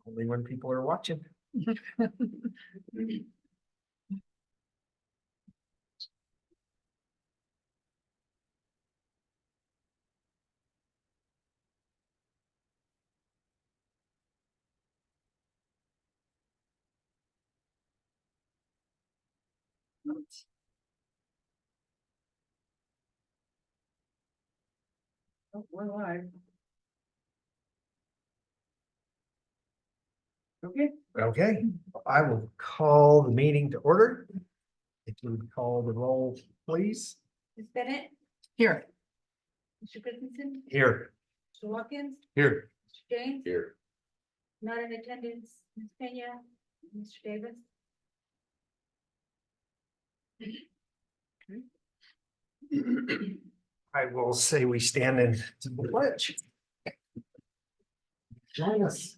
Only when people are watching. Oh, we're live. Okay, I will call the meeting to order. If you would call the roll, please. Ms. Bennett, Here. Mr. Christensen, Here. Mr. Watkins, Here. Mr. James, Here. not in attendance, Ms. Pena, Mr. Davis. I will say we stand in to the pledge. Join us.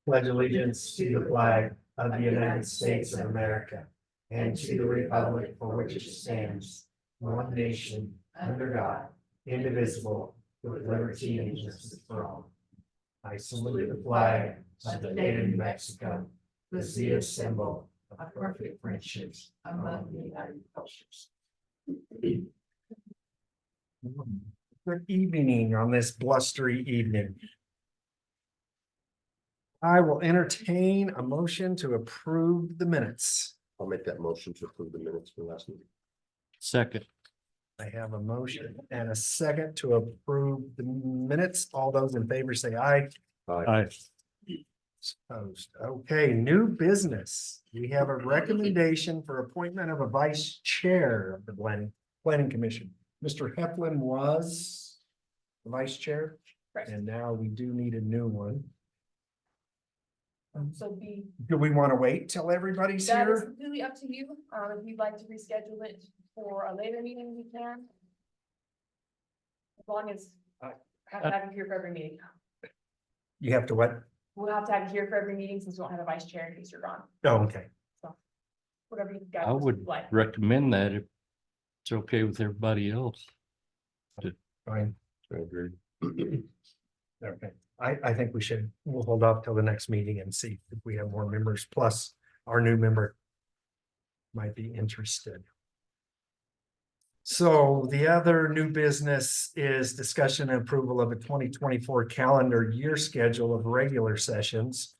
Pledge allegiance to the flag of the United States of America and to the republic for which it stands, one nation, under God, indivisible, with liberty and justice for all. I salute the flag of the state of New Mexico, the Zia symbol of perfect friendships among the United cultures. Good evening on this blustery evening. I will entertain a motion to approve the minutes. I'll make that motion to approve the minutes for last meeting. Second. I have a motion and a second to approve the minutes. All those in favor say aye. Aye. Opposed. Okay, new business. We have a recommendation for appointment of a vice chair of the planning commission. Mr. Heflin was the vice chair, Right. and now we do need a new one. So Do we want to wait till everybody's that is here? completely up to you. If you'd like to reschedule it for a later meeting, we can. As long as I have to have you here for every meeting. You have to what? We'll have to have you here for every meeting since we don't have a vice chair in case you're gone. Oh, okay. Whatever you guys I would like. recommend that if it's okay with everybody else. Fine. I agree. Okay. I think we'll hold off till the next meeting and see if we have more members, plus our new member might be interested. So the other new business is discussion and approval of a 2024 calendar year schedule of regular sessions.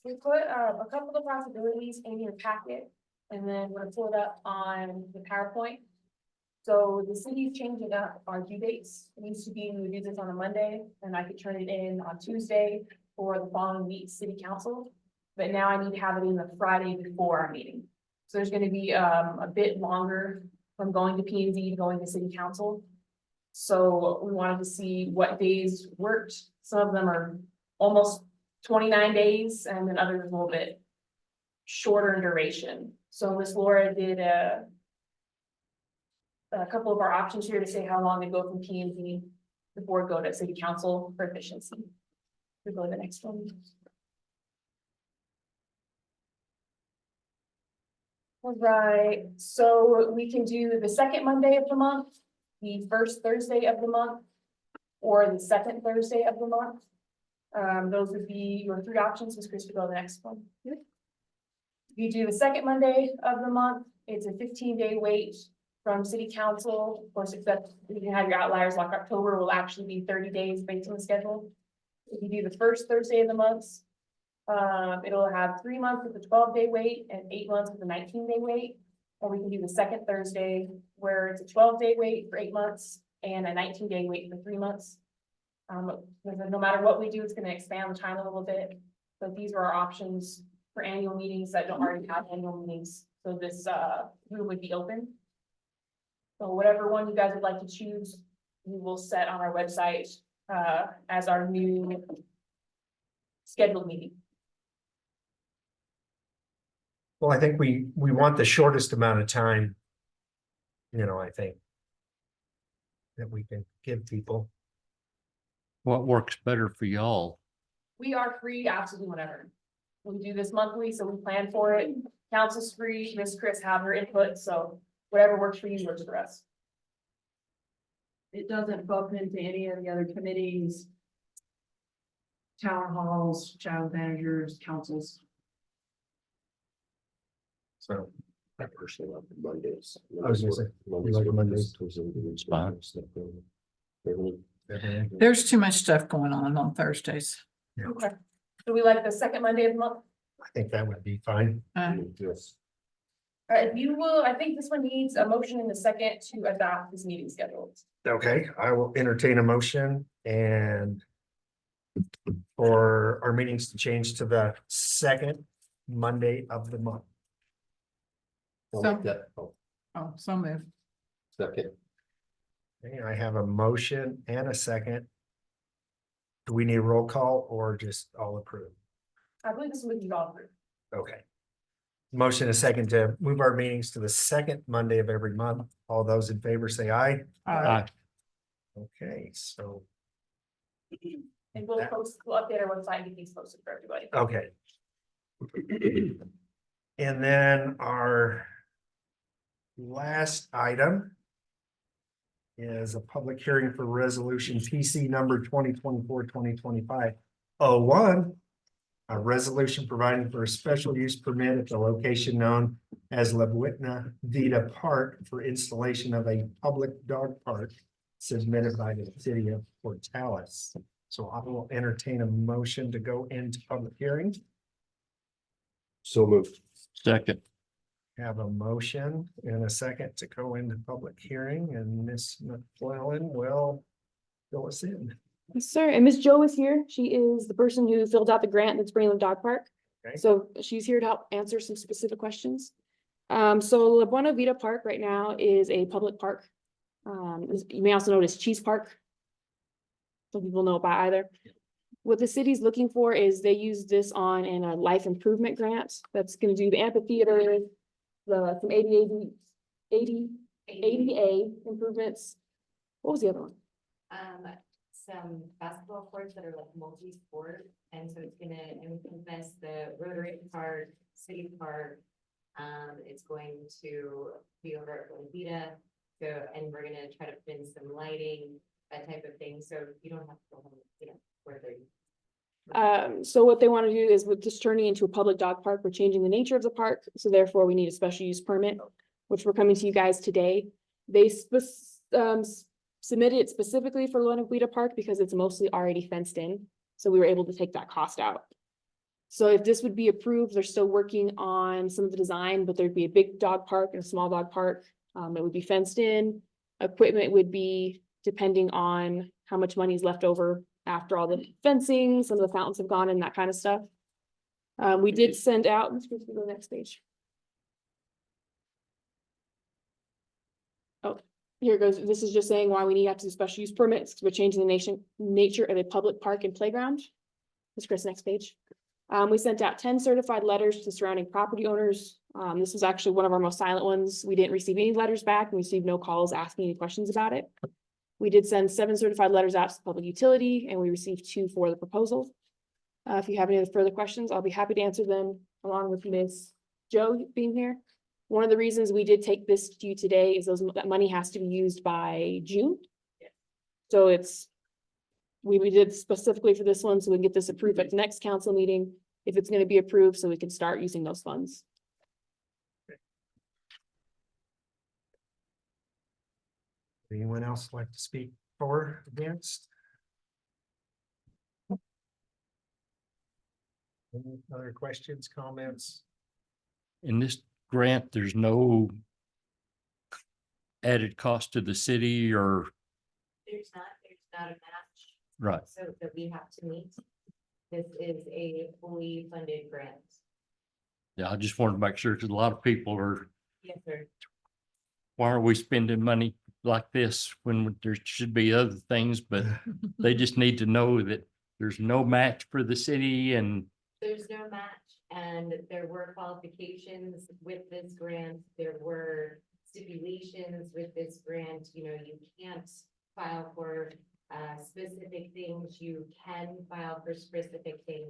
We put a couple of possibilities in your packet and then we're pulled up on the PowerPoint. So the city's changing up our due dates. It used to be we would do this on a Monday and I could turn it in on Tuesday for the following week's city council. But now I need to have it in the Friday before our meeting. So there's gonna be a bit longer from going to P and Z to going to city council. So we wanted to see what days worked. Some of them are almost 29 days and then others a little bit shorter in duration. So Miss Laura did a couple of our options here to say how long they go from P and Z before go to city council for efficiency. We go to the next one. All right, so we can do the second Monday of the month, the first Thursday of the month, or the second Thursday of the month. Those would be your three options. Ms. Chris, we go to the next one. If you do the second Monday of the month, it's a 15-day wait from city council. Of course, except you can have your outliers like October will actually be 30 days based on the schedule. If you do the first Thursday of the month, it'll have 3 months with a 12-day wait and 8 months with a 19-day wait. Or we can do the second Thursday where it's a 12-day wait for 8 months and a 19-day wait for 3 months. No matter what we do, it's going to expand the time a little bit. But these are our options for annual meetings that don't already have annual meetings. So this room would be open. So whatever one you guys would like to choose, we will set on our website as our new scheduled meeting. Well, I think we want the shortest amount of time. I think. that we can give people. What works better for y'all? We are free absolutely whenever. We do this monthly, so we plan for it. Council's free, Miss Chris have her input, so whatever works for you works for us. It doesn't bump into any of the other committees. Town halls, child managers, councils. So, I personally love Mondays. I was gonna say, you like Mondays? It's fine. There's too much stuff going on Thursdays. Okay. Do we like the second Monday of the month? I think that would be fine. Yes. All right, if you will, I think this one needs a motion in the second to adopt this meeting schedule. Okay, I will entertain a motion and for our meetings to change to the second Monday of the month. I'll So- make that, oh, Oh, so move. second, Okay, I have a motion and a second. Do we need a roll call or just all approve? I believe this would be all approved. Okay. Motion and a second to move our meetings to the second Monday of every month. All those in favor say aye. Aye. Okay, so, And we'll post, we'll update our website and get these posted for everybody. okay. And then our last item is a public hearing for resolution PC number 2024-2025-01. A resolution providing for a special use permit at the location known as La Buena Vida Park for installation of a public dog park submitted by the city of Portales. So I will entertain a motion to go into public hearing. so moved. Second, Have a motion and a second to go into public hearing, and Ms. McClellan will fill us in. Yes, sir. And Miss Jo is here. She is the person who filled out the grant that's bringing the dog park. Okay. So she's here to help answer some specific questions. So La Buena Vida Park right now is a public park. You may also know it as Cheese Park. Some people know about either. What the city's looking for is they use this on in a life improvement grant that's gonna do the amphitheater, some ADA improvements. What was the other one? Some basketball courts that are like multi-sport, and so it's gonna encompass the Rotary Park, City Park. It's going to be over at Buena Vida, so, and we're gonna try to put in some lighting, that type of thing, so you don't have to go home, where they're. So what they want to do is with this turning into a public dog park, we're changing the nature of the park, so therefore we need a special use permit, which we're coming to you guys today. They submitted it specifically for Buena Vida Park because it's mostly already fenced in, so we were able to take that cost out. So if this would be approved, they're still working on some of the design, but there'd be a big dog park and a small dog park. It would be fenced in. Equipment would be depending on how much money is left over after all the fencing, some of the fountains have gone in, that kind of stuff. We did send out, let's go to the next page. Oh, here it goes. This is just saying why we need to do special use permits, because we're changing the nature of a public park and playground. Let's Chris, next page. We sent out 10 certified letters to surrounding property owners. This was actually one of our most silent ones. We didn't receive any letters back and we received no calls asking any questions about it. We did send 7 certified letters out to the public utility and we received 2 for the proposal. If you have any further questions, I'll be happy to answer them along with Ms. Jo being here. One of the reasons we did take this to you today is that money has to be used by June. So we did specifically for this one, so we can get this approved at the next council meeting, if it's gonna be approved, so we can start using those funds. Anyone else like to speak for or against? Any other questions, comments? in this grant, there's no added cost to the city or, There's not a match. right, So that we have to meet. This is a fully funded grant. yeah, I just wanted to make sure, because a lot of people are, Yes, sir. why are we spending money like this when there should be other things, but they just need to know that there's no match for the city and There's no match, and there were qualifications with this grant. There were stipulations with this grant. You know, you can't file for specific things, you can file for specific things.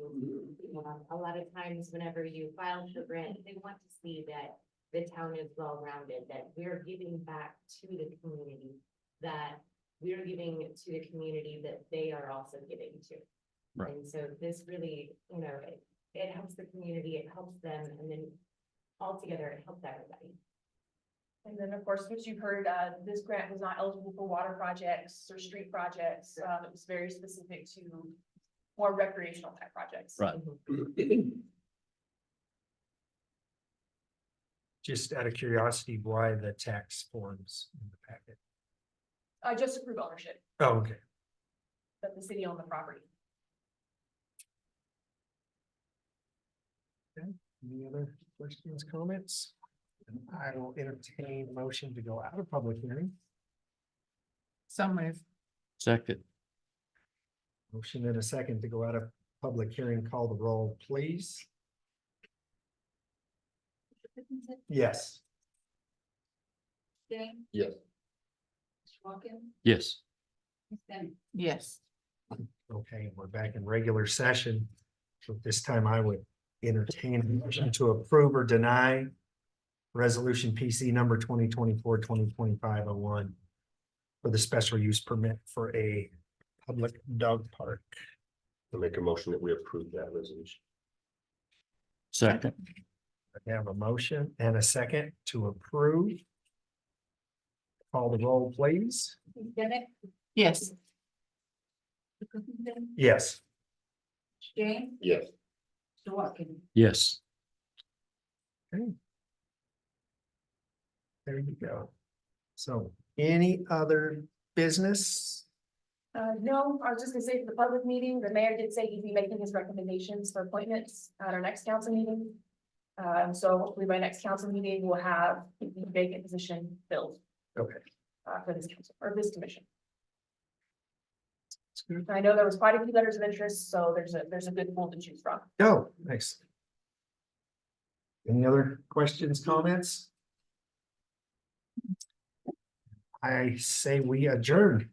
A lot of times whenever you file for grant, they want to see that the town is well-rounded, that we're giving back to the community, that we're giving to the community that they are also giving to. Right. And so this really, it helps the community, it helps them, and then altogether it helps everybody. And then, of course, which you've heard, this grant was not eligible for water projects or street projects. It was very specific to more recreational type projects. Right. Just out of curiosity, why the tax forms in the packet? Just to prove ownership, Oh, okay. that the city owned the property. Any other questions, comments? I will entertain a motion to go out of public hearing. So move. Second, Motion and a second to go out of public hearing. Call the roll, please. Yes. Dane, Yes. Walken, yes. yes. Okay, we're back in regular session. So this time I would entertain a motion to approve or deny resolution PC number 2024-2025-01 for the special use permit for a public dog park. I'll make a motion that we approve that resolution. Second, I have a motion and a second to approve. Call the roll, please. Yes. Yes. Dane, Yes. Walken, yes. There you go. So any other business? No, I was just gonna say for the public meeting, the mayor did say he'd be making his recommendations for appointments at our next council meeting. So hopefully by next council meeting, we'll have the vacant position filled. Okay. For this council or this commission. That's good. I know there was quite a few letters of interest, so there's a good pool to choose from. Oh, nice. Any other questions, comments? I say we adjourn.